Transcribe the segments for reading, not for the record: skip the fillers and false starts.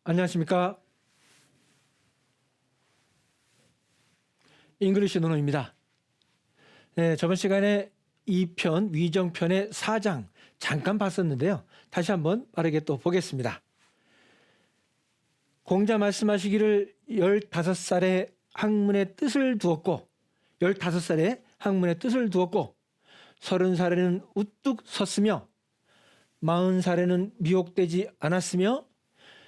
안녕하십니까. 잉글리시 논어입니다. 네, 저번 시간에 2편 위정편의 4장 잠깐 봤었는데요. 다시 한번 빠르게 또 보겠습니다. 공자 말씀하시기를 15살에 학문의 뜻을 두었고 15살에 학문의 뜻을 두었고 30살에는 우뚝 섰으며 40살에는 미혹되지 않았으며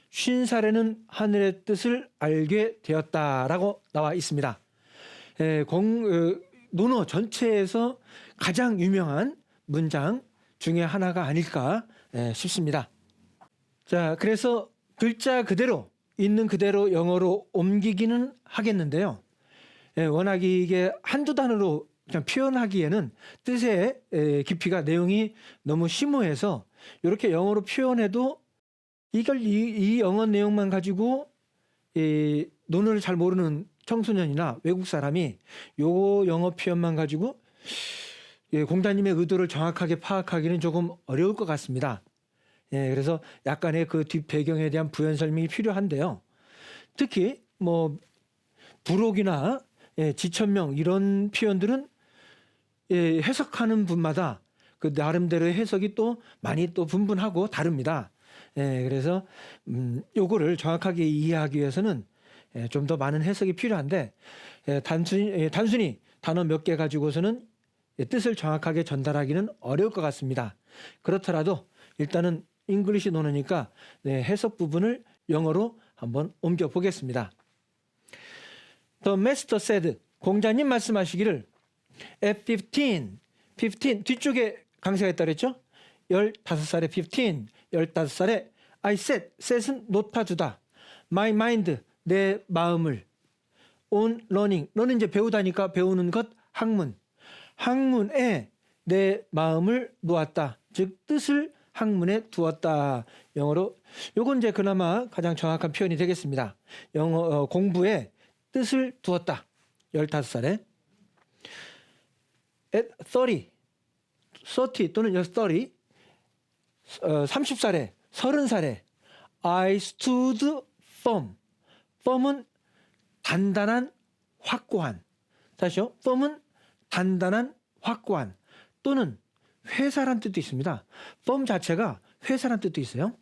50살에는 하늘의 뜻을 알게 되었다라고 나와 있습니다. 논어 전체에서 가장 유명한 문장 중에 하나가 아닐까 싶습니다. 자, 그래서 글자 그대로 있는 그대로 영어로 옮기기는 하겠는데요. 워낙 이게 한두 단어로 그냥 표현하기에는 뜻의 깊이가 내용이 너무 심오해서 이렇게 영어로 표현해도 이걸 이 영어 내용만 가지고 논어를 잘 모르는 청소년이나 외국 사람이 요 영어 표현만 가지고 공자님의 의도를 정확하게 파악하기는 조금 어려울 것 같습니다. 그래서 약간의 그 뒷 배경에 대한 부연 설명이 필요한데요. 특히 뭐 부록이나 지천명 이런 표현들은 해석하는 분마다 그 나름대로의 해석이 또 많이 또 분분하고 다릅니다. 그래서 요거를 정확하게 이해하기 위해서는 좀 더 많은 해석이 필요한데 단순히 단어 몇 개 가지고서는 뜻을 정확하게 전달하기는 어려울 것 같습니다. 그렇더라도 일단은 잉글리시 논어니까 해석 부분을 영어로 한번 옮겨 보겠습니다. The master said, 공자님 말씀하시기를 at 15 뒤쪽에 강세가 있다 그랬죠? 15살에 15살에 I set은 높아주다. My mind, 내 마음을 on learning, 너는 이제 배우다니까 배우는 것, 학문에 내 마음을 놓았다. 즉 뜻을 학문에 두었다. 영어로 요건 이제 그나마 가장 정확한 표현이 되겠습니다. 영어 공부에 뜻을 두었다. 15살에 at 30 또는 30 30살에 30살에 I stood firm은 단단한 확고한. 다시요. firm은 단단한 확고한 또는 회사란 뜻도 있습니다. firm 자체가 회사란 뜻도 있어요.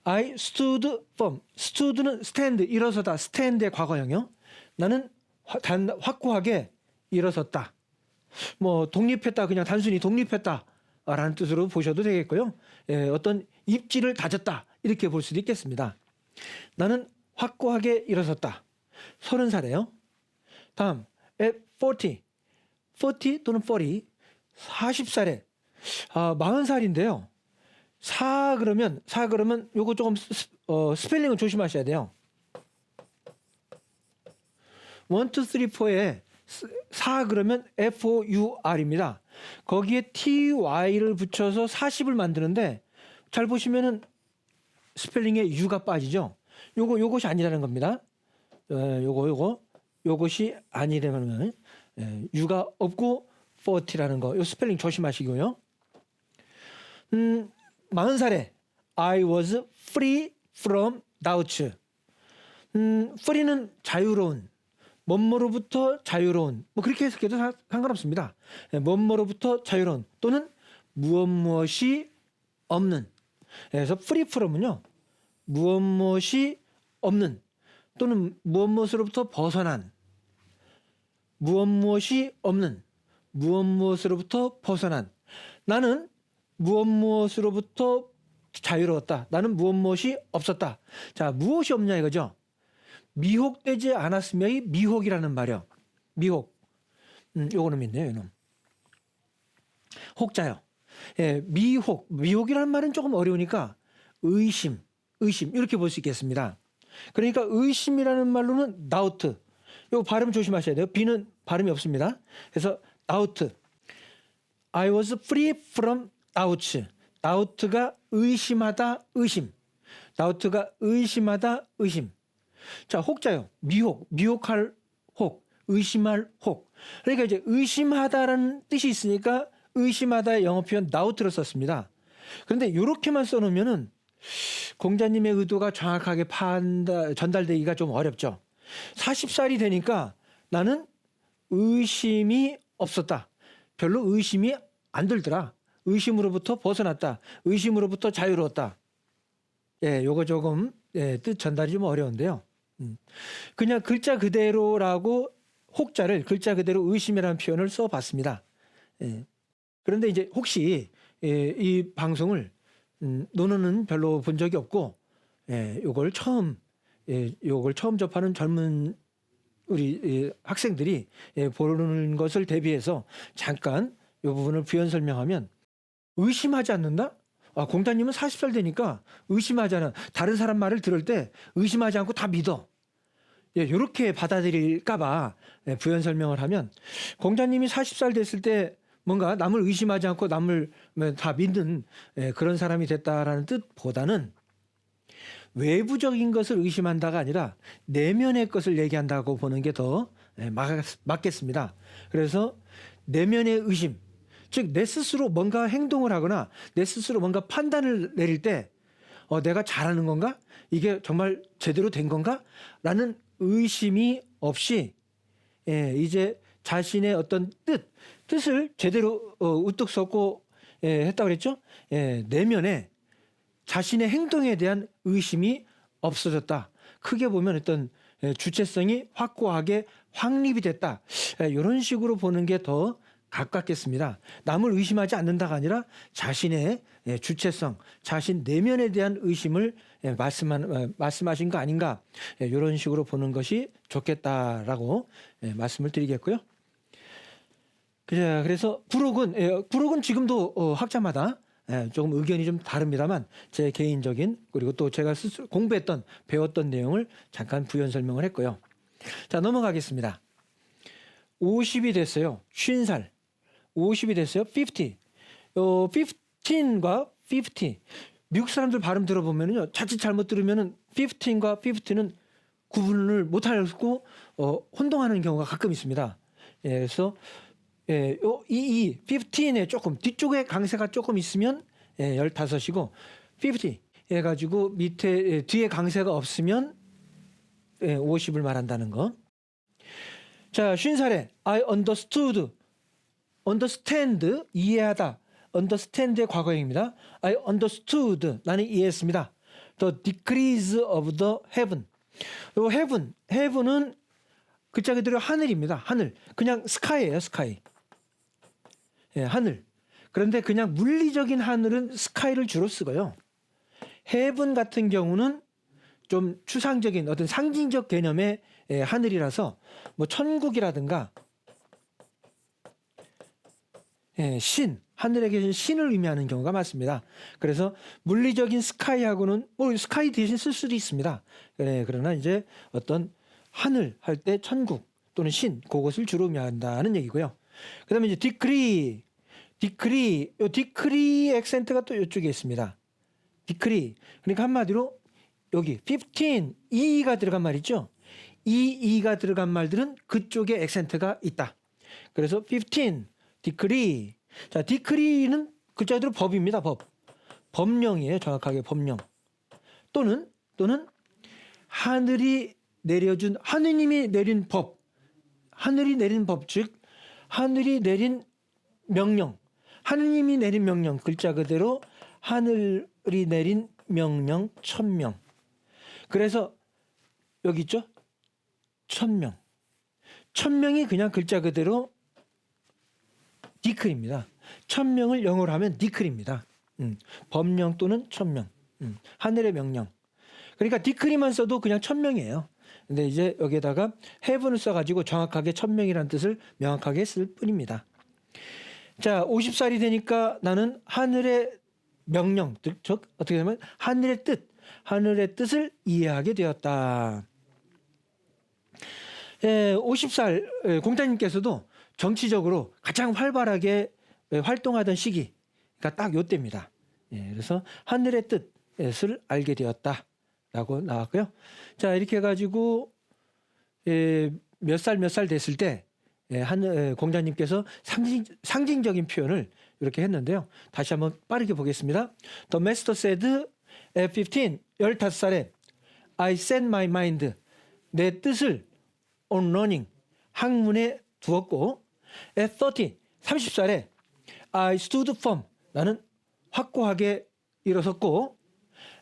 I stood firm. stood는 stand, 일어서다. stand의 과거형이요. 나는 확고하게 일어섰다. 뭐 독립했다, 그냥 단순히 독립했다 라는 뜻으로 보셔도 되겠고요. 어떤 입지를 다졌다 이렇게 볼 수도 있겠습니다. 나는 확고하게 일어섰다. 30살에요. 다음 at 40 또는 40살에 40살인데요. 4 그러면 요거 조금 스펠링을 조심하셔야 돼요. 1, 2, 3, 4에 4 그러면 FOUR입니다. 거기에 TY를 붙여서 40을 만드는데 잘 보시면은 스펠링에 U가 빠지죠. 요것이 아니라는 겁니다. 요것이 아니라는 거는 U가 없고 40라는 거. 요 스펠링 조심하시고요. 40살에 I was free from doubts. free는 자유로운, 뭐뭐로부터 자유로운, 뭐 그렇게 해석해도 상관없습니다. 뭐뭐로부터 자유로운 또는 무엇이 없는. 그래서 free from은요, 무엇이 없는 또는 무엇으로부터 벗어난, 무엇이 없는, 무엇으로부터 벗어난. 나는 무엇으로부터 자유로웠다. 나는 무엇이 없었다. 자, 무엇이 없냐 이거죠. 미혹되지 않았으며의 미혹이라는 말이요. 미혹. 요거는 있네요. 요놈. 혹자요. 미혹이라는 말은 조금 어려우니까 의심 이렇게 볼 수 있겠습니다. 그러니까 의심이라는 말로는 doubt. 요 발음 조심하셔야 돼요. B는 발음이 없습니다. 그래서 doubt. I was free from doubts. doubt가 의심하다, 의심. doubt가 의심하다, 의심. 자, 혹자요. 미혹할 혹, 의심할 혹. 그러니까 이제 의심하다라는 뜻이 있으니까 의심하다의 영어 표현 doubt를 썼습니다. 그런데 이렇게만 써놓으면은 공자님의 의도가 정확하게 전달되기가 좀 어렵죠. 40살이 되니까 나는 의심이 없었다. 별로 의심이 안 들더라. 의심으로부터 벗어났다. 의심으로부터 자유로웠다. 예, 요거 조금 뜻 전달이 좀 어려운데요. 그냥 글자 그대로라고 혹자를 글자 그대로 의심이라는 표현을 써봤습니다. 예. 그런데 이제 혹시 이 방송을 논어는 별로 본 적이 없고 요걸 처음 접하는 젊은 우리 학생들이 보는 것을 대비해서 잠깐 이 부분을 부연 설명하면 의심하지 않는다? 아, 공자님은 40살 되니까 의심하지 않아. 다른 사람 말을 들을 때 의심하지 않고 다 믿어. 이렇게 받아들일까봐 부연 설명을 하면 공자님이 40살 됐을 때 뭔가 남을 의심하지 않고 남을 다 믿는 그런 사람이 됐다라는 뜻보다는 외부적인 것을 의심한다가 아니라 내면의 것을 얘기한다고 보는 게 더 맞겠습니다. 그래서 내면의 의심, 즉 내 스스로 뭔가 행동을 하거나 내 스스로 뭔가 판단을 내릴 때 내가 잘하는 건가? 이게 정말 제대로 된 건가? 라는 의심이 없이 이제 자신의 어떤 뜻을 제대로 우뚝 섰고 했다고 그랬죠? 내면에 자신의 행동에 대한 의심이 없어졌다. 크게 보면 어떤 주체성이 확고하게 확립이 됐다. 이런 식으로 보는 게 더 가깝겠습니다. 남을 의심하지 않는다가 아니라 자신의 주체성, 자신 내면에 대한 의심을 말씀하신 거 아닌가. 이런 식으로 보는 것이 좋겠다라고 말씀을 드리겠고요. 그래서 부록은 지금도 학자마다 조금 의견이 좀 다릅니다만 제 개인적인 그리고 또 제가 스스로 배웠던 내용을 잠깐 부연 설명을 했고요. 자, 넘어가겠습니다. 50이 됐어요. 50살. 50이 됐어요. 50. 15과 50. 미국 사람들 발음 들어보면요. 자칫 잘못 들으면은 15과 50는 구분을 못하고 혼동하는 경우가 가끔 있습니다. 그래서 15에 조금 뒤쪽에 강세가 조금 있으면 15이고 50 해가지고 밑에 뒤에 강세가 없으면 50을 말한다는 거. 자, 50살에 I understand 이해하다. understand의 과거형입니다. I understood 나는 이해했습니다. The decrees of the heaven. 요 heaven은 글자 그대로 하늘입니다. 하늘. 그냥 sky예요, sky. 하늘. 그런데 그냥 물리적인 하늘은 sky를 주로 쓰고요. heaven 같은 경우는 좀 추상적인 어떤 상징적 개념의 하늘이라서 뭐 천국이라든가 신, 하늘에 계신 신을 의미하는 경우가 많습니다. 그래서 물리적인 스카이하고는 스카이 대신 쓸 수도 있습니다. 그러나 이제 어떤 하늘 할 때 천국 또는 신 그것을 주로 의미한다는 얘기고요. 그다음에 이제 디크리 액센트가 또 이쪽에 있습니다. 디크리. 그러니까 한마디로 여기 15 e가 들어간 말 있죠. e가 들어간 말들은 그쪽에 액센트가 있다. 그래서 15 디크리. 자, 디크리는 글자 그대로 법입니다. 법령이에요. 정확하게 법령. 또는 하늘이 내려준 하느님이 내린 법. 하늘이 내린 법, 즉 하늘이 내린 명령. 하느님이 내린 명령. 글자 그대로 하늘이 내린 명령, 천명. 그래서 여기 있죠? 천명. 천명이 그냥 글자 그대로 디클입니다. 천명을 영어로 하면 디클입니다. 법령 또는 천명. 하늘의 명령. 그러니까 디클이만 써도 그냥 천명이에요. 근데 이제 여기에다가 heaven을 써가지고 정확하게 천명이라는 뜻을 명확하게 쓸 뿐입니다. 자, 50살이 되니까 나는 하늘의 명령, 즉 어떻게 되면 하늘의 뜻을 이해하게 되었다. 50살 공자님께서도 정치적으로 가장 활발하게 활동하던 시기가 딱 요때입니다. 그래서 하늘의 뜻을 알게 되었다라고 나왔고요. 자, 이렇게 해가지고 몇 살 됐을 때 공자님께서 상징적인 표현을 이렇게 했는데요. 다시 한번 빠르게 보겠습니다. The master said At 15, 15살에 I set my mind, 내 뜻을 on learning, 학문에 두었고 at 30, 30살에 I stood firm, 나는 확고하게 일어섰고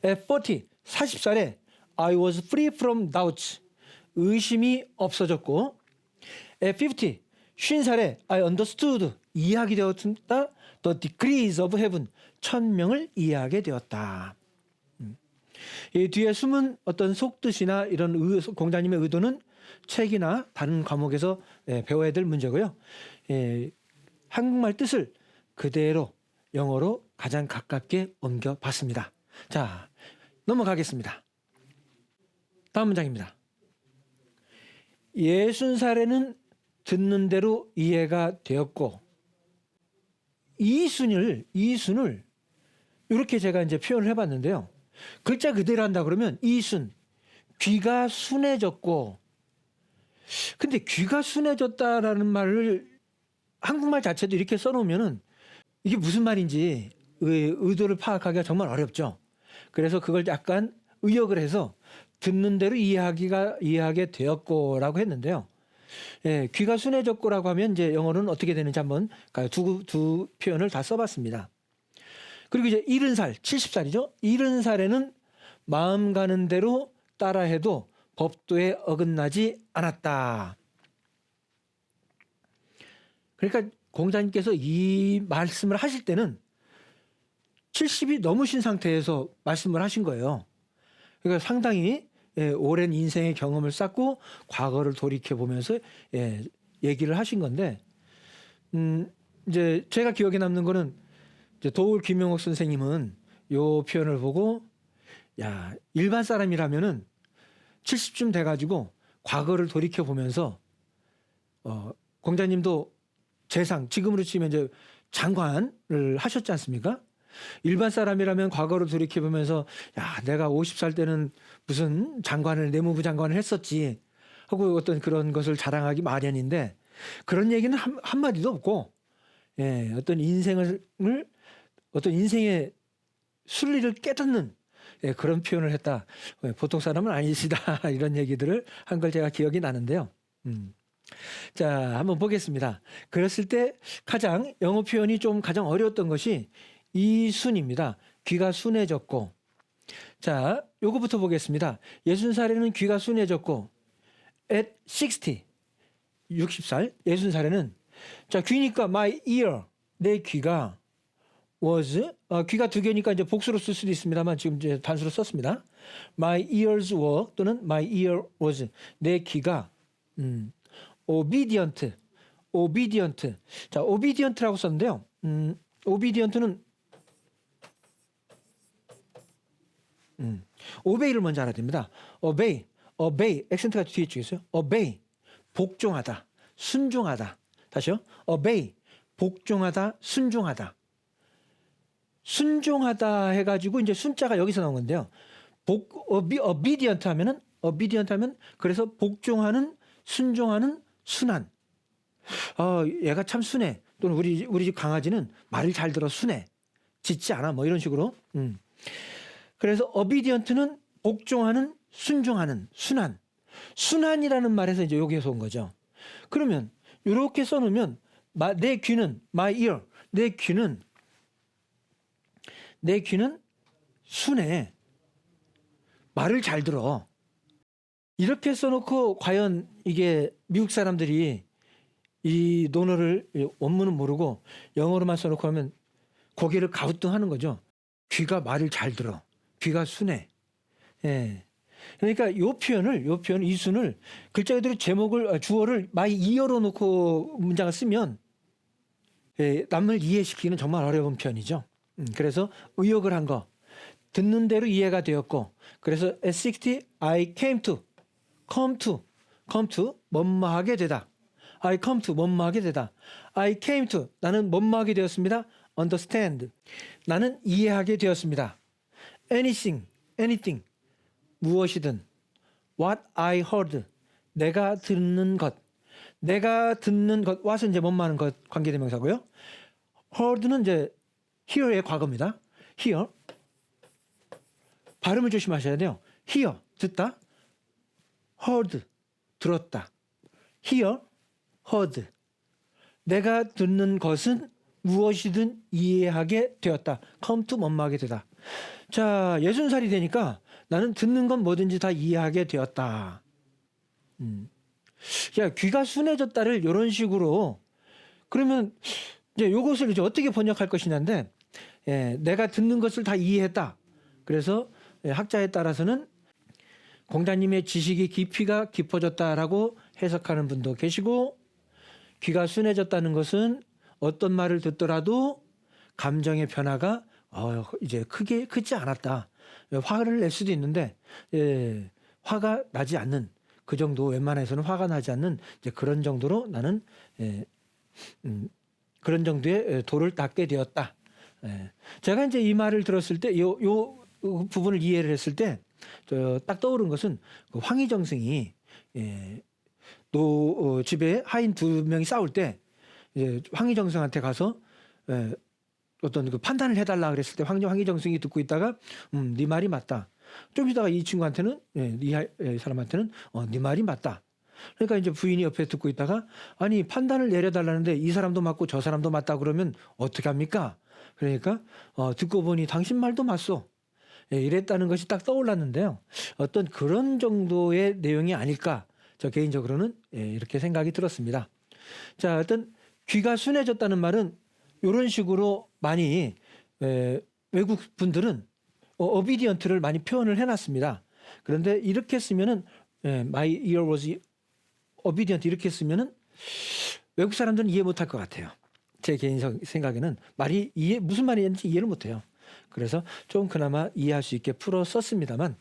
at 40, 40살에 I was free from doubts, 의심이 없어졌고 at 50, 50살에 I understood, 이해하게 되었다. The degrees of heaven, 천명을 이해하게 되었다. 이 뒤에 숨은 어떤 속뜻이나 이런 공자님의 의도는 책이나 다른 과목에서 배워야 될 문제고요. 한국말 뜻을 그대로 영어로 가장 가깝게 옮겨봤습니다. 자, 넘어가겠습니다. 다음 문장입니다. 60살에는 듣는 대로 이해가 되었고 이순을 이렇게 제가 이제 표현을 해봤는데요. 글자 그대로 한다 그러면 이순, 귀가 순해졌고, 근데 귀가 순해졌다라는 말을 한국말 자체도 이렇게 써놓으면은 이게 무슨 말인지 의도를 파악하기가 정말 어렵죠. 그래서 그걸 약간 의역을 해서 듣는 대로 이해하게 되었고라고 했는데요. 귀가 순해졌고라고 하면 이제 영어로는 어떻게 되는지 한번 두 표현을 다 써봤습니다. 그리고 이제 70살, 70살이죠. 70살에는 마음 가는 대로 따라해도 법도에 어긋나지 않았다. 그러니까 공자님께서 이 말씀을 하실 때는 70이 넘으신 상태에서 말씀을 하신 거예요. 그러니까 상당히 오랜 인생의 경험을 쌓고 과거를 돌이켜 보면서 얘기를 하신 건데, 이제 제가 기억에 남는 거는 이제 도울 김용옥 선생님은 요 표현을 보고 야, 일반 사람이라면은 70쯤 돼가지고 과거를 돌이켜 보면서 공자님도 재상, 지금으로 치면 이제 장관을 하셨지 않습니까? 일반 사람이라면 과거를 돌이켜 보면서 야, 내가 50살 때는 무슨 장관을, 내무부 장관을 했었지 하고 어떤 그런 것을 자랑하기 마련인데, 그런 얘기는 한마디도 없고, 어떤 인생의 순리를 깨닫는 그런 표현을 했다. 보통 사람은 아니시다. 이런 얘기들을 한 걸 제가 기억이 나는데요. 자, 한번 보겠습니다. 그랬을 때 가장 영어 표현이 좀 가장 어려웠던 것이 이순입니다. 귀가 순해졌고. 자, 요거부터 보겠습니다. 60살에는 귀가 순해졌고 at 60, 60살, 60살에는 자, 귀니까 my ear, 내 귀가 was, 귀가 두 개니까 이제 복수로 쓸 수도 있습니다만 지금 이제 단수로 썼습니다. My ears were 또는 my ear was, 내 귀가 obedient. 자, obedient라고 썼는데요. obedient는 obey를 먼저 알아야 됩니다. obey, 액센트가 뒤에 있어요. obey, 복종하다, 순종하다. 다시요. obey, 복종하다, 순종하다. 순종하다 해가지고 이제 순자가 여기서 나온 건데요. obedient 하면 그래서 복종하는, 순종하는, 순한. 얘가 참 순해. 또는 우리 집 강아지는 말을 잘 들어, 순해. 짖지 않아. 뭐 이런 식으로. 그래서 obedient는 복종하는, 순종하는, 순한. 순한이라는 말에서 이제 여기에서 온 거죠. 그러면 이렇게 써놓으면 내 귀는 my ear, 내 귀는 순해. 말을 잘 들어. 이렇게 써놓고 과연 이게 미국 사람들이 이 논어를 원문은 모르고 영어로만 써놓고 하면 고개를 가우뚱하는 거죠. 귀가 말을 잘 들어. 귀가 순해. 그러니까 요 표현 이순을 글자 그대로 주어를 my ear로 놓고 문장을 쓰면 남을 이해시키기는 정말 어려운 표현이죠. 그래서 의역을 한 거, 듣는 대로 이해가 되었고, 그래서 at 60 I come to 뭐뭐하게 되다. I come to 뭐뭐하게 되다. I came to 나는 뭐뭐하게 되었습니다. understand 나는 이해하게 되었습니다. anything 무엇이든 what I heard 내가 듣는 것 what은 이제 뭐뭐하는 것 관계대명사고요. heard는 이제 hear의 과거입니다. hear 발음을 조심하셔야 돼요. hear, 듣다. heard, 들었다. hear, heard. 내가 듣는 것은 무엇이든 이해하게 되었다. come to 뭐뭐하게 되다. 자, 60살이 되니까 나는 듣는 건 뭐든지 다 이해하게 되었다. 야, 귀가 순해졌다를 이런 식으로 그러면 이제 이것을 이제 어떻게 번역할 것이냐인데, 내가 듣는 것을 다 이해했다. 그래서 학자에 따라서는 공자님의 지식이 깊이가 깊어졌다라고 해석하는 분도 계시고, 귀가 순해졌다는 것은 어떤 말을 듣더라도 감정의 변화가 이제 크지 않았다. 화를 낼 수도 있는데 화가 나지 않는 그 정도, 웬만해서는 화가 나지 않는 이제 그런 정도로 나는 그런 정도의 도를 닦게 되었다. 제가 이제 이 말을 들었을 때 요 부분을 이해를 했을 때 딱 떠오른 것은 그 황희정 스승이 집에 하인 2명이 싸울 때 이제 황희정 스승한테 가서 어떤 그 판단을 해달라 그랬을 때 황희정 스승이 듣고 있다가 네 말이 맞다. 좀 있다가 이 친구한테는 이 사람한테는 네 말이 맞다. 그러니까 이제 부인이 옆에 듣고 있다가 아니 판단을 내려달라는데 이 사람도 맞고 저 사람도 맞다 그러면 어떻게 합니까? 그러니까 듣고 보니 당신 말도 맞소. 이랬다는 것이 딱 떠올랐는데요. 어떤 그런 정도의 내용이 아닐까. 저 개인적으로는 이렇게 생각이 들었습니다. 자, 어떤 귀가 순해졌다는 말은 이런 식으로 많이 외국 분들은 obedient를 많이 표현을 해놨습니다. 그런데 이렇게 쓰면은 my ear was obedient 이렇게 쓰면은 외국 사람들은 이해 못할 것 같아요. 제 개인 생각에는 무슨 말인지 이해를 못해요. 그래서 좀 그나마 이해할 수 있게 풀어 썼습니다만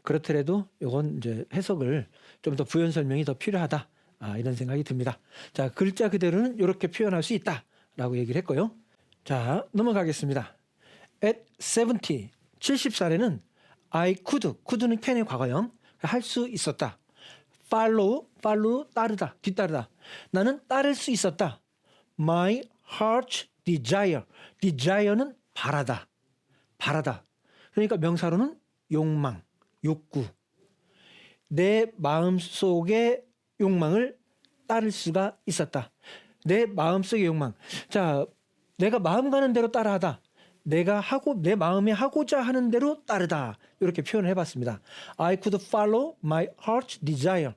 그렇더라도 이건 이제 해석을 좀 더 부연 설명이 더 필요하다. 이런 생각이 듭니다. 자, 글자 그대로는 이렇게 표현할 수 있다라고 얘기를 했고요. 자, 넘어가겠습니다. At 70, 70살에는 I could는 can의 과거형, 할 수 있었다. follow 따르다, 뒤따르다. 나는 따를 수 있었다. My heart's desire는 바라다. 그러니까 명사로는 욕망, 욕구. 내 마음속의 욕망을 따를 수가 있었다. 내 마음속의 욕망. 자, 내가 마음 가는 대로 따라하다. 내 마음이 하고자 하는 대로 따르다. 이렇게 표현을 해봤습니다. I could follow my heart's desire.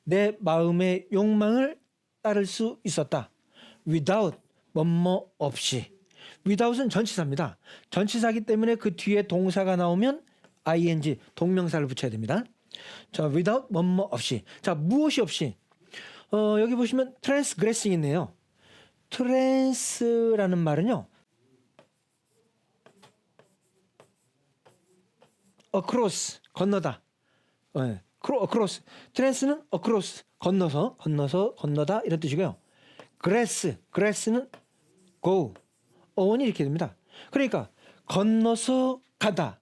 내 마음의 욕망을 따를 수 있었다. Without, 뭐뭐 없이. without은 전치사입니다. 전치사기 때문에 그 뒤에 동사가 나오면 ing, 동명사를 붙여야 됩니다. 자, without, 뭐뭐 없이. 자, 무엇이 없이. 여기 보시면 transgressing 있네요. trans라는 말은요. across, 건너다. across. trans는 across, 건너다 이런 뜻이고요. grass는 go, 어원이 이렇게 됩니다. 그러니까 건너서 가다.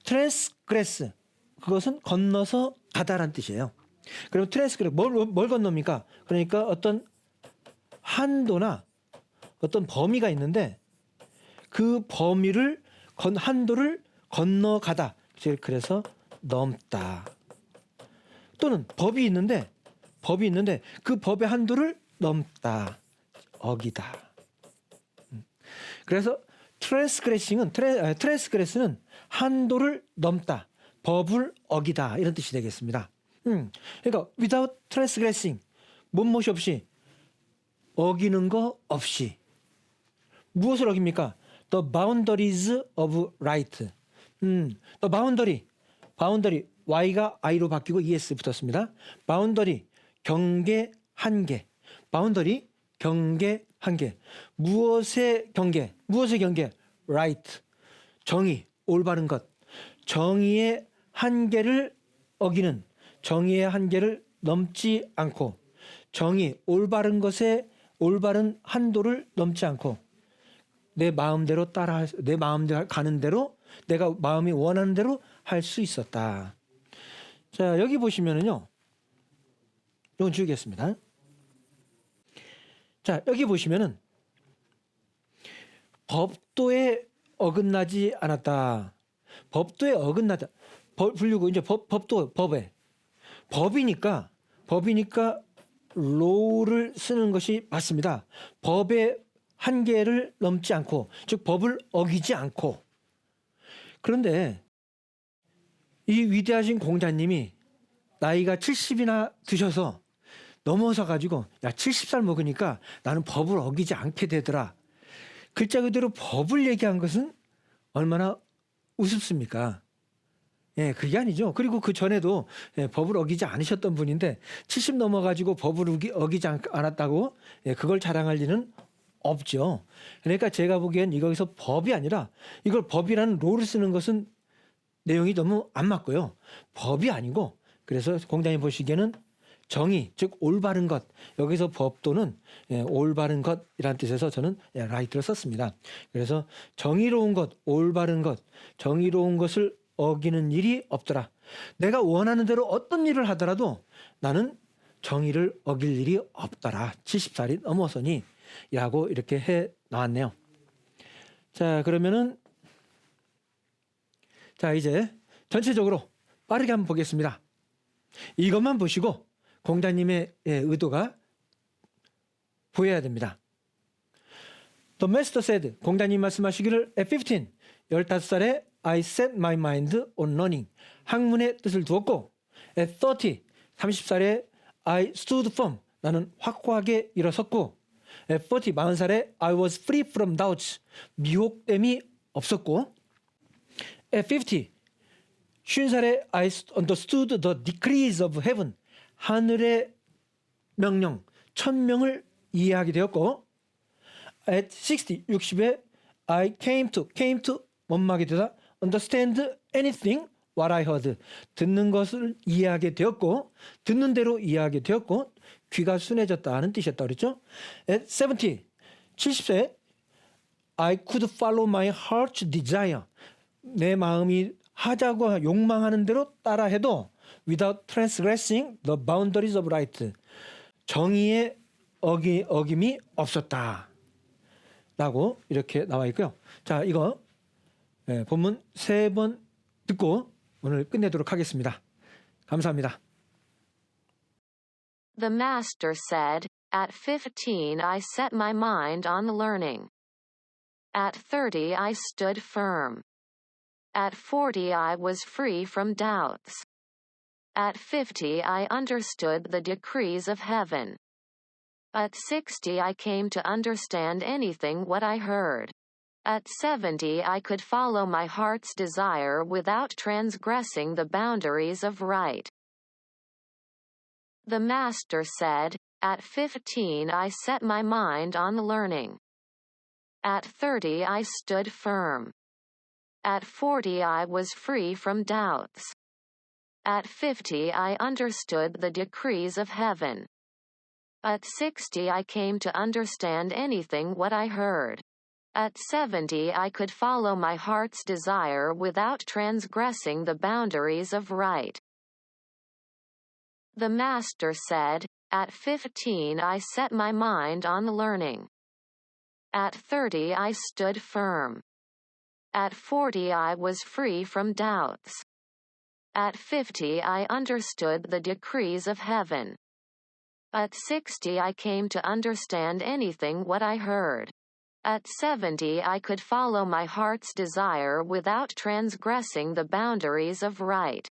transgress, 그것은 건너서 가다란 뜻이에요. 그럼 transgress, 뭘 건넙니까? 그러니까 어떤 한도나 어떤 범위가 있는데 그 한도를 건너가다. 그래서 넘다. 또는 법이 있는데 그 법의 한도를 넘다. 어기다. 그래서 transgress는 한도를 넘다. 법을 어기다. 이런 뜻이 되겠습니다. 그러니까 without transgressing, 무엇이 없이, 어기는 거 없이. 무엇을 어깁니까? The boundaries of right. The boundary, y가 i로 바뀌고 es 붙었습니다. boundary, 경계, 한계. boundary, 경계, 한계. 무엇의 경계? right, 정의, 올바른 것. 정의의 한계를 어기는, 정의의 한계를 넘지 않고, 올바른 것에 올바른 한도를 넘지 않고, 내 마음대로 가는 대로, 내가 마음이 원하는 대로 할 수 있었다. 자, 여기 보시면은요. 이건 지우겠습니다. 자, 여기 보시면은 법도에 어긋나지 않았다. 법도에 어긋나다. 불리고 이제 법도 법에. 법이니까 law를 쓰는 것이 맞습니다. 법의 한계를 넘지 않고, 즉 법을 어기지 않고. 그런데 이 위대하신 공자님이 나이가 70이나 드셔서 넘어서 가지고 야 70살 먹으니까 나는 법을 어기지 않게 되더라. 글자 그대로 법을 얘기한 것은 얼마나 우습습니까? 예, 그게 아니죠. 그리고 그 전에도 법을 어기지 않으셨던 분인데 70 넘어가지고 법을 어기지 않았다고 그걸 자랑할 리는 없죠. 그러니까 제가 보기엔 이거기서 법이 아니라 이걸 법이라는 롤을 쓰는 것은 내용이 너무 안 맞고요. 법이 아니고 그래서 공자님 보시기에는 정의, 즉 올바른 것. 여기서 법도는 올바른 것이라는 뜻에서 저는 라이트를 썼습니다. 그래서 정의로운 것, 올바른 것, 정의로운 것을 어기는 일이 없더라. 내가 원하는 대로 어떤 일을 하더라도 나는 정의를 어길 일이 없더라. 70살이 넘어서니 라고 이렇게 해 나왔네요. 자, 그러면은 자, 이제 전체적으로 빠르게 한번 보겠습니다. 이것만 보시고 공자님의 의도가 보여야 됩니다. The master said, 공자님 말씀하시기를 at 15, 15살에 I set my mind on learning, 학문에 뜻을 두었고 at 30, 30살에 I stood firm, 나는 확고하게 일어섰고 at 40, 40살에 I was free from doubts, 미혹됨이 없었고 at 50, 50살에 I understood the decrees of heaven, 하늘의 명령, 천명을 이해하게 되었고 at 60, 60에 I came to 원막이 되다 understand anything what I heard, 듣는 것을 이해하게 되었고 듣는 대로 이해하게 되었고 귀가 순해졌다는 뜻이었다 그랬죠. at 70, 70세 I could follow my heart's desire, 내 마음이 하자고 욕망하는 대로 따라해도 without transgressing the boundaries of right, 정의의 어김이 없었다 라고 이렇게 나와 있고요. 자, 이거 본문 3번 듣고 오늘 끝내도록 하겠습니다. 감사합니다. The master said, at 15 I set my mind on learning. At 30 I stood firm. At 40 I was free from doubts. At 50 I understood the decrees of heaven. At 60 I came to understand anything what I heard. At 70 I could follow my heart's desire without transgressing the boundaries of right. The master said, at 15 I set my mind on learning. At 30 I stood firm. At 40 I was free from doubts. At 50 I understood the decrees of heaven. At 60 I came to understand anything what I heard. At 70 I could follow my heart's desire without transgressing the boundaries of right. The master said, at 15 I set my mind on learning. At 30 I stood firm. At 40 I was free from doubts. At 50 I understood the decrees of heaven. At 60 I came to understand anything what I heard. At 70 I could follow my heart's desire without transgressing the boundaries of right.